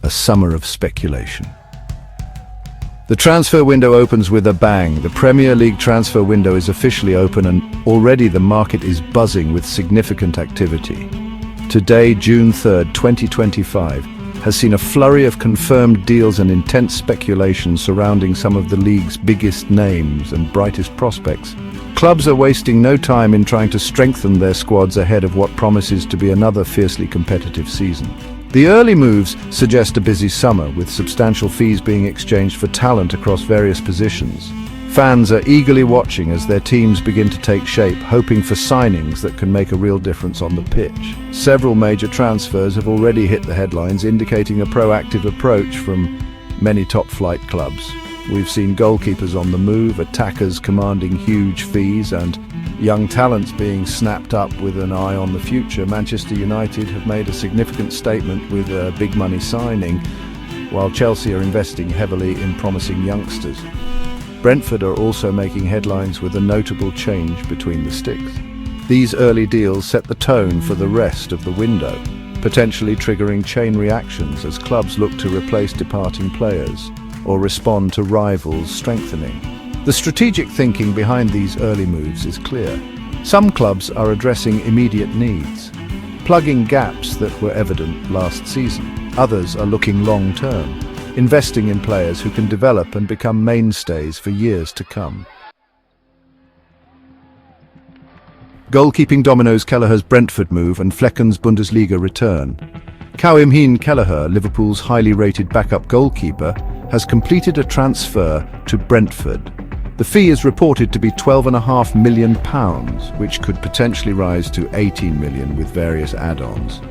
a summer of speculation. The transfer window opens with a bang. The Premier League transfer window is officially open and already the market is buzzing with significant activity. Today, June 3rd, 2025, has seen a flurry of confirmed deals and intense speculation surrounding some of the league's biggest names and brightest prospects. Clubs are wasting no time in trying to strengthen their squads ahead of what promises to be another fiercely competitive season. The early moves suggest a busy summer, with substantial fees being exchanged for talent across various positions. Fans are eagerly watching as their teams begin to take shape, hoping for signings that can make a real difference on the pitch. Several major transfers have already hit the headlines, indicating a proactive approach from many top-flight clubs. We've seen goalkeepers on the move, attackers commanding huge fees, and young talents being snapped up with an eye on the future. Manchester United have made a significant statement with a big money signing, while Chelsea are investing heavily in promising youngsters. Brentford are also making headlines with a notable change between the sticks. These early deals set the tone for the rest of the window, potentially triggering chain reactions as clubs look to replace departing players or respond to rivals strengthening. The strategic thinking behind these early moves is clear. Some clubs are addressing immediate needs, plugging gaps that were evident last season. Others are looking long-term, investing in players who can develop and become mainstays for years to come. Goalkeeping dominoes Kelleher's Brentford move and Flecken's Bundesliga return. Karim Kelleher, Liverpool's highly rated backup goalkeeper, has completed a transfer to Brentford. The fee is reported to be £12.5 million, which could potentially rise to £18 million with various add-ons.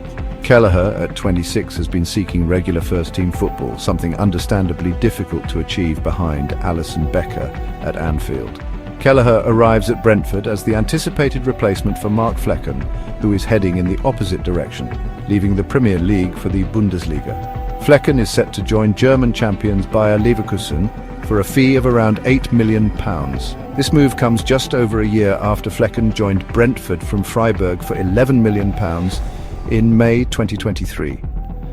Kelleher, at 26, has been seeking regular first-team football, something understandably difficult to achieve behind Alisson Becker at Anfield. Kelleher arrives at Brentford as the anticipated replacement for Mark Flekken, who is heading in the opposite direction, leaving the Premier League for the Bundesliga. Flekken is set to join German champions Bayer Leverkusen for a fee of around £8 million. This move comes just over a year after Flekken joined Brentford from Freiburg for £11 million in May 2023.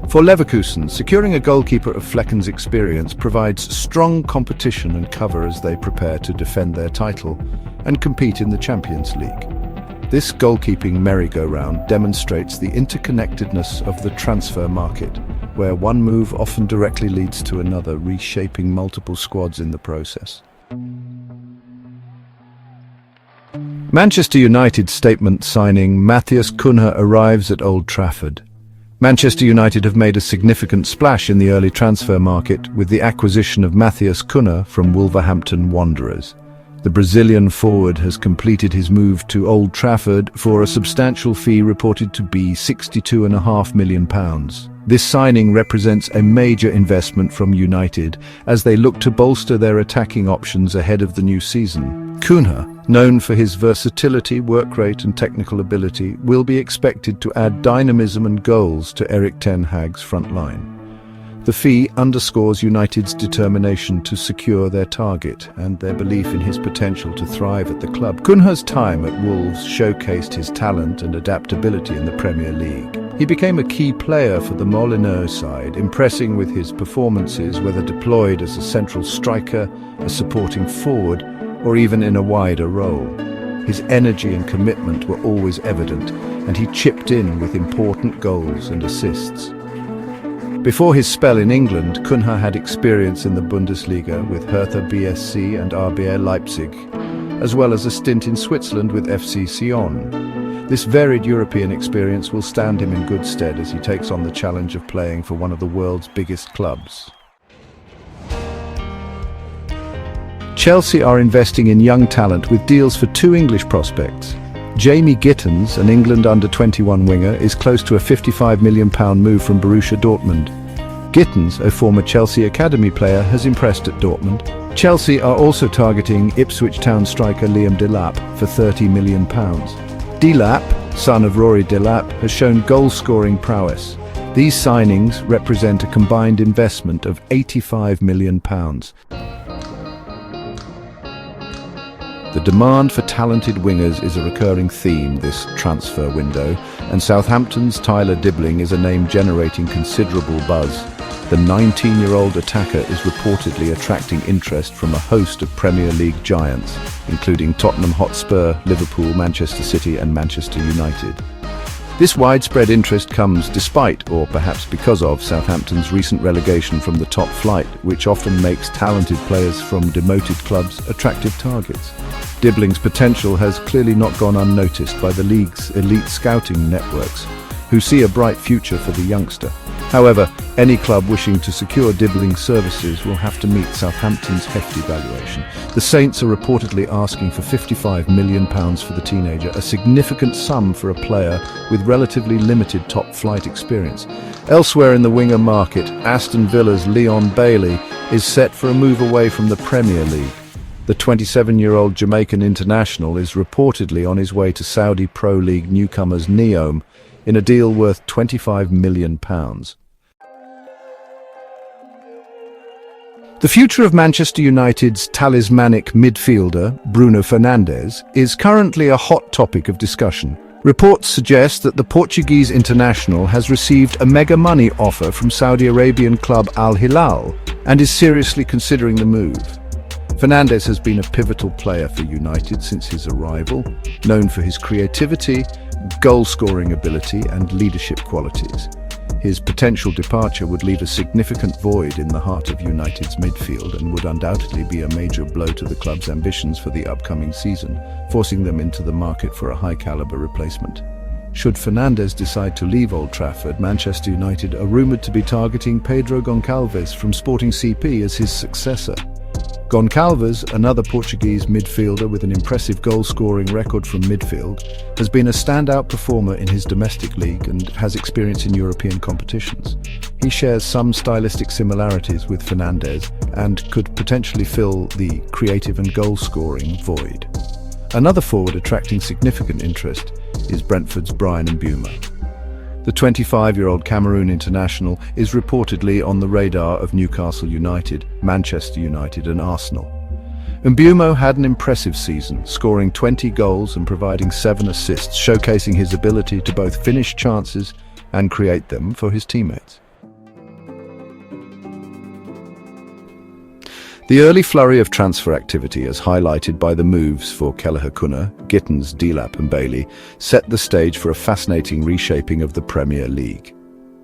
For Leverkusen, securing a goalkeeper of Flecken's experience provides strong competition and cover as they prepare to defend their title and compete in the Champions League. This goalkeeping merry-go-round demonstrates the interconnectedness of the transfer market, where one move often directly leads to another, reshaping multiple squads in the process. Manchester United statement signing Matheus Cunha arrives at Old Trafford. Manchester United have made a significant splash in the early transfer market with the acquisition of Matheus Cunha from Wolverhampton Wanderers. The Brazilian forward has completed his move to Old Trafford for a substantial fee reported to be £62.5 million. This signing represents a major investment from United as they look to bolster their attacking options ahead of the new season. Cunha, known for his versatility, work rate and technical ability, will be expected to add dynamism and goals to Erik ten Hag's front line. The fee underscores United's determination to secure their target and their belief in his potential to thrive at the club. Cunha's time at Wolves showcased his talent and adaptability in the Premier League. He became a key player for the Molineux side, impressing with his performances whether deployed as a central striker, a supporting forward, or even in a wider role. His energy and commitment were always evident, and he chipped in with important goals and assists. Before his spell in England, Cunha had experience in the Bundesliga with Hertha BSC and RB Leipzig, as well as a stint in Switzerland with FC Sion. This varied European experience will stand him in good stead as he takes on the challenge of playing for one of the world's biggest clubs. Chelsea are investing in young talent with deals for two English prospects. Jamie Gittens, an England under-21 winger, is close to a £55 million move from Borussia Dortmund. Gittens, a former Chelsea academy player, has impressed at Dortmund. Chelsea are also targeting Ipswich Town striker Liam Delap for £30 million. Delap, son of Rory Delap, has shown goal-scoring prowess. These signings represent a combined investment of £85 million. The demand for talented wingers is a recurring theme this transfer window, and Southampton's Tyler Dibling is a name generating considerable buzz. The 19-year-old attacker is reportedly attracting interest from a host of Premier League giants, including Tottenham Hotspur, Liverpool, Manchester City and Manchester United. This widespread interest comes despite, or perhaps because of, Southampton's recent relegation from the top flight, which often makes talented players from demoted clubs attractive targets. Dibbling's potential has clearly not gone unnoticed by the league's elite scouting networks, who see a bright future for the youngster. However, any club wishing to secure Dibbling's services will have to meet Southampton's hefty valuation. The Saints are reportedly asking for £55 million for the teenager, a significant sum for a player with relatively limited top-flight experience. Elsewhere in the winger market, Aston Villa's Leon Bailey is set for a move away from the Premier League. The 27-year-old Jamaican international is reportedly on his way to Saudi Pro League newcomers Neom in a deal worth £25 million. The future of Manchester United's talismanic midfielder, Bruno Fernandes, is currently a hot topic of discussion. Reports suggest that the Portuguese international has received a mega money offer from Saudi Arabian club Al Hilal and is seriously considering the move. Fernandes has been a pivotal player for United since his arrival, known for his creativity, goal-scoring ability and leadership qualities. His potential departure would leave a significant void in the heart of United's midfield and would undoubtedly be a major blow to the club's ambitions for the upcoming season, forcing them into the market for a high-caliber replacement. Should Fernandes decide to leave Old Trafford, Manchester United are rumoured to be targeting Pedro Goncalves from Sporting CP as his successor. Goncalves, another Portuguese midfielder with an impressive goal-scoring record from midfield, has been a standout performer in his domestic league and has experience in European competitions. He shares some stylistic similarities with Fernandes and could potentially fill the creative and goal-scoring void. Another forward attracting significant interest is Brentford's Bryan Mbeumo. The 25-year-old Cameroon international is reportedly on the radar of Newcastle United, Manchester United and Arsenal. Mbeumo had an impressive season, scoring 20 goals and providing 7 assists, showcasing his ability to both finish chances and create them for his teammates. The early flurry of transfer activity, as highlighted by the moves for Kelleher Kunner, Gittens, Delap and Bailey, set the stage for a fascinating reshaping of the Premier League.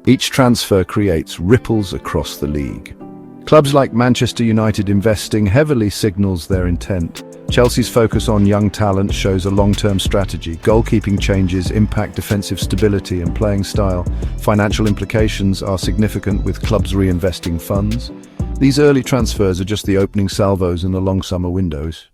Each transfer creates ripples across the league. Clubs like Manchester United investing heavily signals their intent. Chelsea's focus on young talent shows a long-term strategy. Goalkeeping changes impact defensive stability and playing style. Financial implications are significant, with clubs reinvesting funds. These early transfers are just the opening salvos in the long summer windows.